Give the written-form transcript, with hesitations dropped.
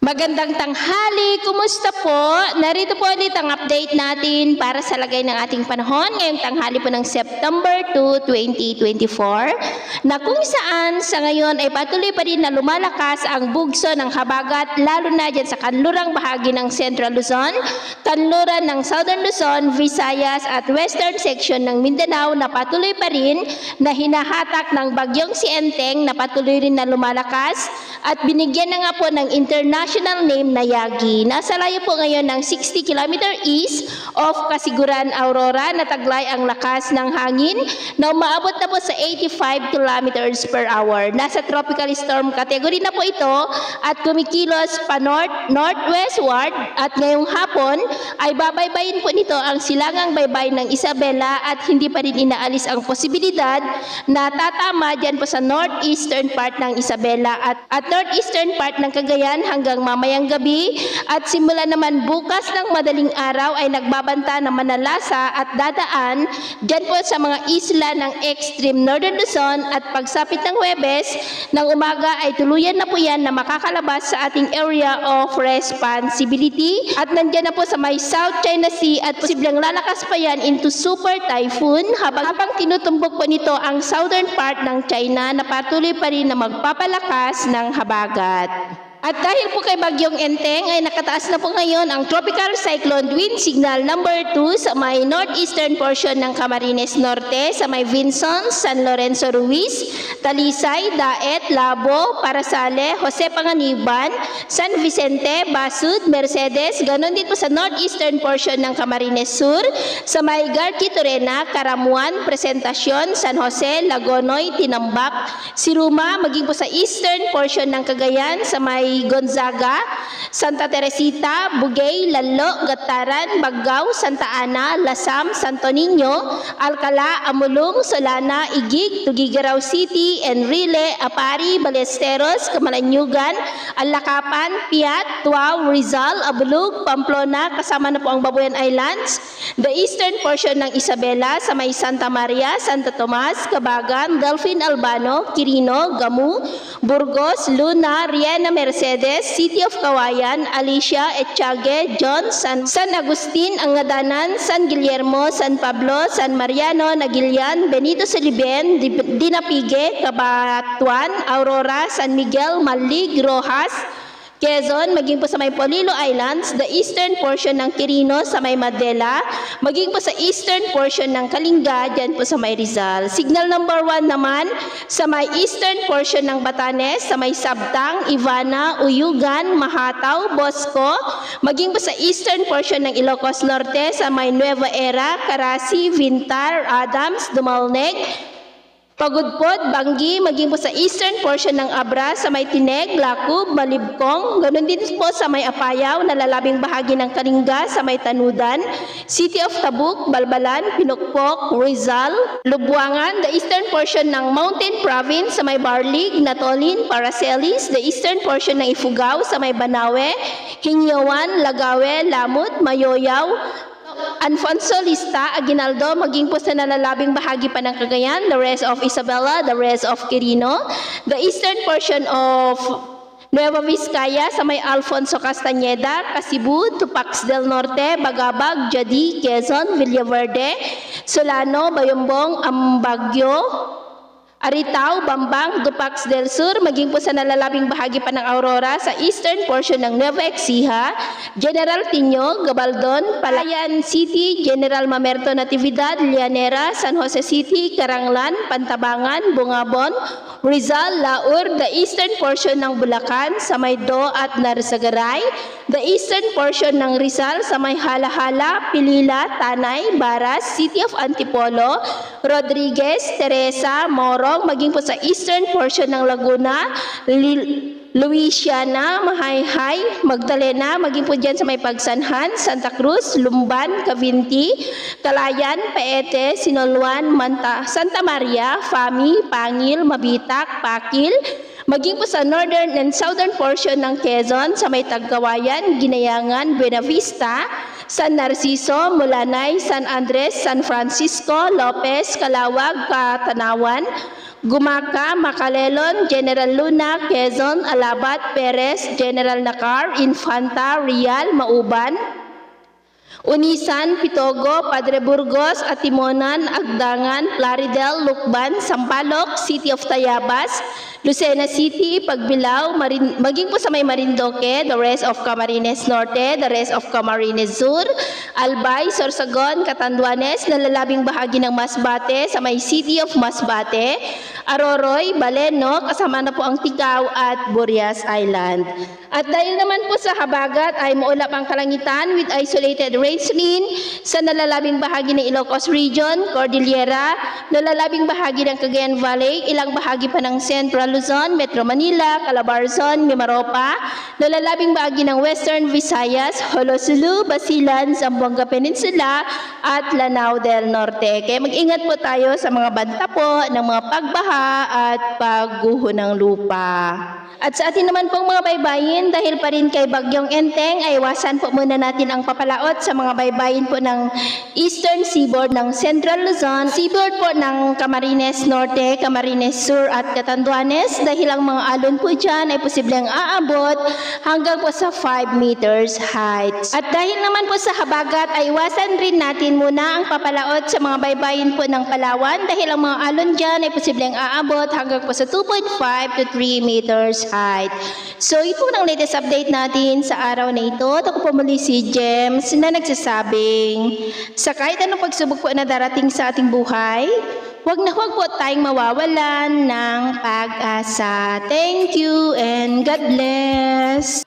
Magandang tanghali, kumusta po? Narito po ulit ang update natin para sa lagay ng ating panahon ngayong tanghali po ng September 2, 2024 na kung saan sa ngayon ay patuloy pa rin na lumalakas ang bugso ng habagat lalo na dyan sa kanlurang bahagi ng Central Luzon, kanluran ng Southern Luzon, Visayas at Western section ng Mindanao na patuloy pa rin na hinahatak ng bagyong si Enteng na patuloy rin na lumalakas at binigyan na nga po ng international name na Yagi. Nasa layo po ngayon ng 60 km east of Kasiguran, Aurora na taglay ang lakas ng hangin na umaabot na po sa 85 km per hour. Nasa tropical storm category na po ito at kumikilos pa northwestward at ngayong hapon ay babaybayin po nito ang silangang baybay ng Isabela at hindi pa rin inaalis ang posibilidad na tatama dyan po sa northeastern part ng Isabela at northeastern part ng Cagayan hanggang mamayang gabi at simula naman bukas ng madaling araw ay nagbabanta na manalasa at dadaan dyan po sa mga isla ng extreme northern Luzon at pagsapit ng Huwebes ng umaga ay tuluyan na po yan na makakalabas sa ating area of responsibility at nandyan na po sa may South China Sea at posibleng lalakas pa yan into super typhoon habang tinutumbok po nito ang southern part ng China na patuloy pa rin na magpapalakas ng habagat. At dahil po kay Bagyong Enteng ay nakataas na po ngayon ang Tropical Cyclone Wind Signal number 2 sa may northeastern portion ng Camarines Norte, sa may Vinson, San Lorenzo Ruiz, Talisay, Daet, Labo, Parasale, Jose Panganiban, San Vicente, Basud, Mercedes, ganon din po sa northeastern portion ng Camarines Sur, sa may Garquitorena, Caramuan, Presentacion, San Jose, Lagonoy, Tinambak, Siruma, maging po sa eastern portion ng Cagayan, sa may Gonzaga, Santa Teresita, Bugay, Lalo, Gataran, Baggao, Santa Ana, Lasam, Santo Niño, Alcala, Amulong, Solana, Igig, Tugigaraw City, Enrile, Apari, Balesteros, Camalanyugan, Alakapan, Piat, Tuaw, Rizal, Abulug, Pamplona, kasama na po ang Babuyan Islands, the eastern portion ng Isabela, sa may Santa Maria, Santa Tomas, Cabagan, Delfin Albano, Quirino, Gamu, Burgos, Luna, Riena, Mercedes, City of Kawayan, Alicia, Etchage, John, San Agustin, Angadanan, San Guillermo, San Pablo, San Mariano, Nagilian, Benito Saliben, Dinapige, Cabatuan, Aurora, San Miguel, Malig, Rojas, Quezon, maging po sa may Polilo Islands, the eastern portion ng Quirino sa may Madela, maging po sa eastern portion ng Kalinga, dyan po sa may Rizal. Signal number 1 naman sa may eastern portion ng Batanes, sa may Sabtang, Ivana, Uyugan, Mahataw, Bosco, maging po sa eastern portion ng Ilocos Norte, sa may Nueva Era, Carasi, Vintar, Adams, Dumalneg, Pagudpod, Banggi, maging po sa eastern portion ng Abra, sa may Tineg, Lakub, Malibkong, ganoon din po sa may Apayaw, nalalabing bahagi ng Kalinga, sa may Tanudan, City of Tabuk, Balbalan, Pinukpok, Rizal, Lubuangan, the eastern portion ng Mountain Province, sa may Barlig, Natolin, Paracelis, the eastern portion ng Ifugao, sa may Banawe, Hingyawan, Lagawe, Lamut, Mayoyaw, Alfonso Lista, Aguinaldo, maging po sa nalalabing bahagi pa ng Cagayan, the rest of Isabela, the rest of Quirino, the eastern portion of Nueva Vizcaya, sa may Alfonso Castañeda, Casibu, Tupac del Norte, Bagabag, Jadi, Quezon, Villaverde, Solano, Bayombong, Ambagyo, Aritao, Bambang, Dupax del Sur, maging po sa nalalabing bahagi pa ng Aurora, sa eastern portion ng Nueva Ecija, General Tino, Gabaldon, Palayan City, General Mamerto Natividad, Llanera, San Jose City, Caranglan, Pantabangan, Bungabon, Rizal, Laur, the eastern portion ng Bulacan, sa may Do at Narsagaray, the eastern portion ng Rizal, sa may Halahala, Pilila, Tanay, Baras, City of Antipolo, Rodriguez, Teresa, Moro, maging po sa eastern portion ng Laguna, Luisiana, Mahayhay, Magdalena, maging po dyan sa may Pagsanhan, Santa Cruz, Lumban, Cavinti, Calayan, Paete, Sinolwan, Santa Maria, Fami, Pangil, Mabitak, Pakil, maging po sa northern and southern portion ng Quezon, sa may Tagkawayan, Ginayangan, Buenavista, San Narciso, Mulanay, San Andres, San Francisco, Lopez, Calawag, Katanawan, Gumaca, Macalelon, General Luna, Quezon, Alabat, Perez, General Nakar, Infanta, Rial, Mauban, Unisan, Pitogo, Padre Burgos, Atimonan, Agdangan, Plaridel, Lukban, Sampaloc, City of Tayabas, Lucena City, Pagbilao, maging po sa may Marindoque, the rest of Camarines Norte, the rest of Camarines Sur, Albay, Sorsogon, Catanduanes, nalalabing bahagi ng Masbate sa may City of Masbate, Aroroy, Baleno, kasama na po ang Tigao at Burias Island. At dahil naman po sa habagat ay maulap ang kalangitan with isolated rain sa nalalabing bahagi ng Ilocos Region, Cordillera, nalalabing bahagi ng Cagayan Valley, ilang bahagi pa ng Central Luzon, Metro Manila, Calabarzon, Mimaropa, nalalabing bahagi ng Western Visayas, Holosulu, Basilan, Zamboanga Peninsula, at Lanao del Norte. Kaya mag-ingat po tayo sa mga banta po ng mga pagbaha at pagguho ng lupa. At sa atin naman pong mga baybayin, dahil pa rin kay Bagyong Enteng, ay iwasan po muna natin ang papalaot sa mga baybayin po ng Eastern Seaboard ng Central Luzon, Seaboard po ng Camarines Norte, Camarines Sur at Catanduanes, dahil ang mga alon po dyan ay posibleng aabot hanggang po sa 5 meters height. At dahil naman po sa habagat, ay iwasan rin natin muna ang papalaot sa mga baybayin po ng Palawan, dahil ang mga alon dyan ay posibleng aabot hanggang po sa 2.5 to 3 meters height. So ito ang latest update natin sa araw na ito. Ako po muli si Gems na nagsasabing sa kahit anong pagsubok po na darating sa ating buhay, huwag na huwag po tayong mawawalan ng pag-asa. Thank you and God bless.